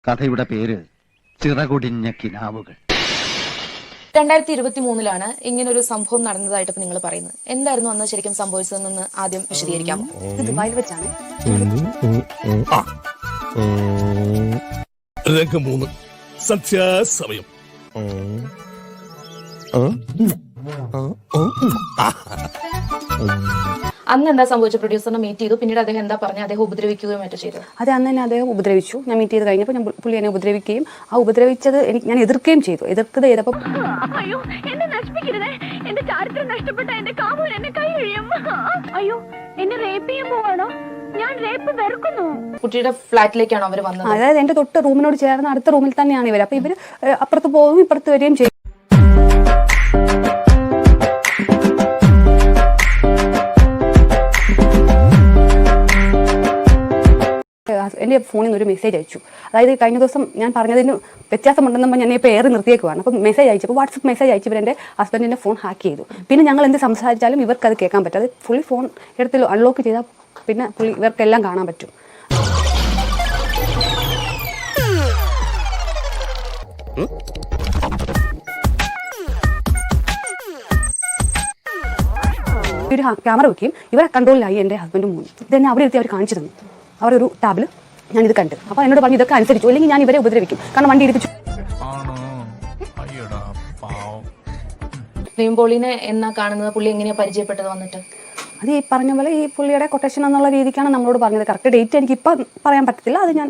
കഥയുടെ പേര് ചിറകുടിഞ്ഞ കിനാവുകൾ. 2023 ഇങ്ങനൊരു സംഭവം നടന്നതായിട്ട് നിങ്ങൾ പറയുന്നത്. എന്തായിരുന്നു അന്ന് ശരിക്കും സംഭവിച്ചതെന്ന് ആദ്യം വിശദീകരിക്കാമോ? ദുബായിൽ വെച്ചാണ്. രംഗം 3 സത്യാസമയം. അന്ന് എന്താ സംഭവിച്ച? പ്രൊഡ്യൂസറിനെ മീറ്റ് ചെയ്തു, പിന്നീട് അദ്ദേഹം എന്താ പറഞ്ഞു? അദ്ദേഹം ഉപദ്രവിക്കുകയോ മറ്റോ ചെയ്തു? അതെ, അന്ന് തന്നെ അദ്ദേഹം ഉപദ്രവിച്ചു. ഞാൻ മീറ്റ് ചെയ്ത് കഴിഞ്ഞപ്പോൾ പുള്ളി എന്നെ ഉപദ്രവിക്കുകയും ആ ഉപദ്രവിച്ചത് ഞാൻ എതിർക്കുകയും ചെയ്തു. എതിർക്കുന്നത് ചെയ്തപ്പോൾ അയ്യോ എന്നെ നശിപ്പിക്കരുതേ, എന്റെ ചാരിത്രം നഷ്ടപ്പെട്ട എന്റെ കാമുകൻ എന്നെ കൈ കഴിയും. അയ്യോ എന്നെ റേപ്പ് ചെയ്യാൻ പോവാണോ? ഞാൻ റേപ്പ് വെറുക്കുന്നു. കുട്ടിയുടെ ഫ്ലാറ്റിലേക്കാണോ അവർ വന്നത്? അതായത് എന്റെ തൊട്ട് റൂമിനോട് ചേർന്ന് അടുത്ത റൂമിൽ തന്നെയാണ് ഇവർ. അപ്പൊ ഇവര് അപ്പുറത്ത് പോകും ഇപ്പുറത്ത് വരികയും ചെയ്യും. എൻ്റെ ഫോണിൽ നിന്ന് ഒരു മെസ്സേജ് അയച്ചു. അതായത് കഴിഞ്ഞ ദിവസം ഞാൻ പറഞ്ഞതിന് വ്യത്യാസമുണ്ടെന്ന് ഞാൻ ഇപ്പോൾ ഏറെ നിർത്തിയേക്കുവാണ്. അപ്പം മെസ്സേജ് അയച്ചപ്പോൾ വാട്സപ്പ് മെസ്സേജ് അയച്ച് ഇവരെൻ്റെ ഹസ്ബൻഡിൻ്റെ ഫോൺ ഹാക്ക് ചെയ്തു. പിന്നെ ഞങ്ങൾ എന്ത് സംസാരിച്ചാലും ഇവർക്കത് കേൾക്കാൻ പറ്റും. അത് ഫുള്ളി ഫോൺ എടുത്ത് അൺലോക്ക് ചെയ്താൽ പിന്നെ ഇവർക്കെല്ലാം കാണാൻ പറ്റും. ഒരു ക്യാമറ വെക്കുകയും ഇവരെ കൺട്രോളിലായി എൻ്റെ ഹസ്ബൻഡും മോനും. ഇതന്നെ അവിടെ എത്തി അവർ കാണിച്ചു തന്നു. അവരൊരു ടാബിൽ ഞാനിത് കണ്ടു. അപ്പോൾ എന്നോട് പറഞ്ഞു ഇതൊക്കെ അനുസരിച്ചു, അല്ലെങ്കിൽ ഞാൻ ഇവരെ ഉപദ്രവിക്കും, കാരണം വണ്ടി ഇടിപ്പിച്ചു. നിവിൻ പോളിനെ എന്നാ കാണുന്നത്? പുള്ളി എങ്ങനെയാ പരിചയപ്പെട്ടത് വന്നിട്ട്? അത് ഈ പറഞ്ഞ പോലെ ഈ പുള്ളിയുടെ കൊട്ടേഷൻ എന്നുള്ള രീതിക്കാണ് നമ്മളോട് പറഞ്ഞത്. കറക്റ്റ് ഡേറ്റ് എനിക്ക് ഇപ്പം പറയാൻ പറ്റത്തില്ല, അത് ഞാൻ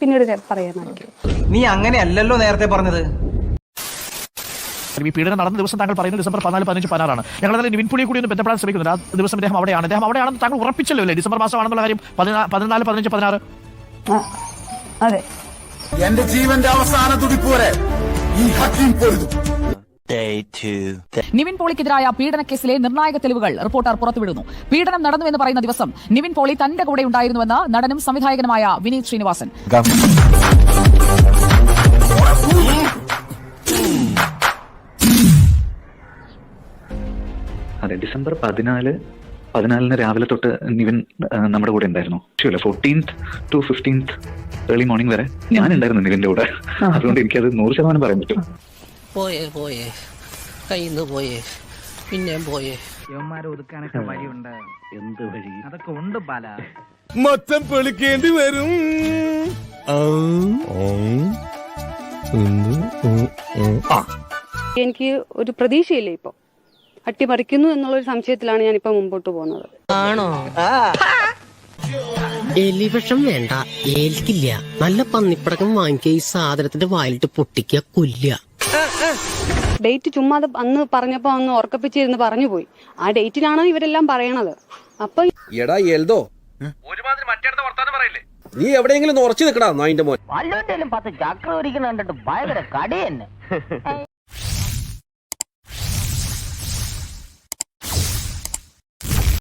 പിന്നീട് പറയാനായിരിക്കും. നീ അങ്ങനെയല്ലല്ലോ നേരത്തെ പറഞ്ഞത്. ഈ പീഡനം നടന്ന ദിവസം താങ്കൾ പറയുന്നത് ഡിസംബർ 14, 15, 16 ഞങ്ങൾ തന്നെ നിവിൻ പോളിയെ കൂടി ഒന്ന് ബന്ധപ്പെടാൻ ശ്രമിക്കുന്നുണ്ട്. ആ ദിവസം അദ്ദേഹം അവിടെയാണെന്ന് താങ്കൾ ഉറപ്പിച്ചല്ലോ അല്ലേ? ഡിസംബർ മാസമാണെന്നുള്ള കാര്യം 14, 15, 16. അതെ, എന്റെ ജീവന്റെ അവസാന തുടിപ്പ് വരെ ഈ ഹക്കീം പൊരുതും. നിവിൻ പോളിക്കെതിരായ പീഡനക്കേസിലെ നിർണായക തെളിവുകൾ റിപ്പോർട്ടർ പുറത്തുവിടുന്നു. പീഡനം നടന്നുവെന്ന് പറയുന്ന ദിവസം നിവിൻ പോളി തന്റെ കൂടെ ഉണ്ടായിരുന്നുവെന്ന് നടനും സംവിധായകനുമായ വിനീത് ശ്രീനിവാസൻ. അതെ, ഡിസംബർ 14 രാവിലെ തൊട്ട് നിവിൻ നമ്മുടെ കൂടെ ഉണ്ടായിരുന്നു. 14th to 15th early morning വരെ ഞാൻ ഉണ്ടായിരുന്നു നിവിന്റെ കൂടെ. അതുകൊണ്ട് എനിക്കത് 100% പറയാൻ പറ്റും. പോയേ കയ്യിന്ന് പോയേ പിന്നെ പോയേ. ഒതുക്കാനൊക്കെ വഴിയുണ്ട്. എന്ത് വഴി? അതൊക്കെ ഉണ്ട് പല. മൊത്തം പൊളിക്കേണ്ടി വരും. എനിക്ക് ഒരു പ്രതീക്ഷയില്ല. ഇപ്പോൾ അട്ടിമറിക്കുന്നു എന്നുള്ളൊരു സംശയത്തിലാണ് ഞാനിപ്പോൾ മുമ്പോട്ട് പോകുന്നത്. ആണോ? എലിവിഷം വേണ്ട, ഏൽക്കില്ല. നല്ല പന്നിപ്പടക്കം വാങ്ങിക്കുക, ഈ സാധനത്തിന്റെ വായിലിട്ട് പൊട്ടിക്കുക, കൊല്ലുക. ഡേറ്റ് ചുമ്മാ അന്ന് പറഞ്ഞപ്പോ അന്ന് ഓർക്കപ്പിച്ചിരുന്ന് പറഞ്ഞു പോയി. ആ ഡേറ്റിനാണ് ഇവരെല്ലാം പറയണത്. അപ്പൊ എടാ എൽദോ, നീ എവിടെയെങ്കിലും ഉറച്ചു നിൽക്കടാ നായിന്റെ മോൻ. വല്ലോട്ടേലും 10 ചക്രം ഒരിക്കലും കണ്ടിട്ട് ഭയങ്കര കടി തന്നെ.